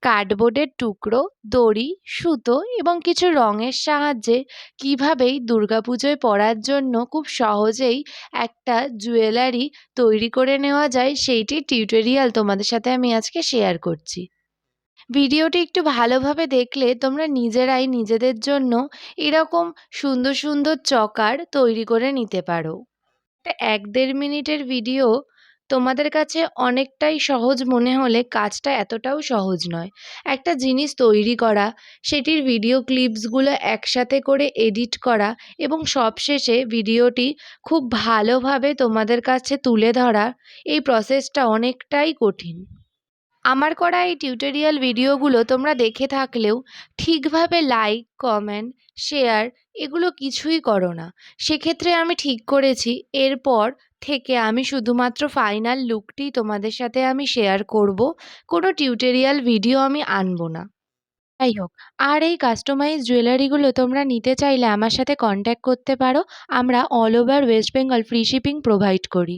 কার্ডবোর্ডের টুকরো, দড়ি, সুতো এবং কিছু রঙের সাহায্যে কীভাবেই দুর্গাপুজোয় পরার জন্য খুব সহজেই একটা জুয়েলারি তৈরি করে নেওয়া যায় সেইটির টিউটোরিয়াল তোমাদের সাথে আমি আজকে শেয়ার করছি। ভিডিওটি একটু ভালোভাবে দেখলে তোমরা নিজেরাই নিজেদের জন্য এরকম সুন্দর সুন্দর চকার তৈরি করে নিতে পারো। ১-১.৫ মিনিটের ভিডিও তোমাদের কাছে অনেকটাই সহজ মনে হলে কাজটা এতটাও সহজ নয়। একটা জিনিস তৈরি করা, সেটির ভিডিও ক্লিপসগুলো একসাথে করে এডিট করা এবং সবশেষে ভিডিওটি খুব ভালোভাবে তোমাদের কাছে তুলে ধরা, এই প্রসেসটা অনেকটাই কঠিন। আমার করা এই টিউটোরিয়াল ভিডিওগুলো তোমরা দেখে থাকলেও ঠিকভাবে লাইক, কমেন্ট, শেয়ার এগুলো কিছুই করো না। সেক্ষেত্রে আমি ঠিক করেছি এরপর থেকে আমি শুধুমাত্র ফাইনাল লুকটিই তোমাদের সাথে আমি শেয়ার করব, কোনো টিউটোরিয়াল ভিডিও আমি আনবো না। যাই হোক, আর এই কাস্টমাইজ জুয়েলারিগুলো তোমরা নিতে চাইলে আমার সাথে কন্ট্যাক্ট করতে পারো। আমরা all over West Bengal free shipping provide করি।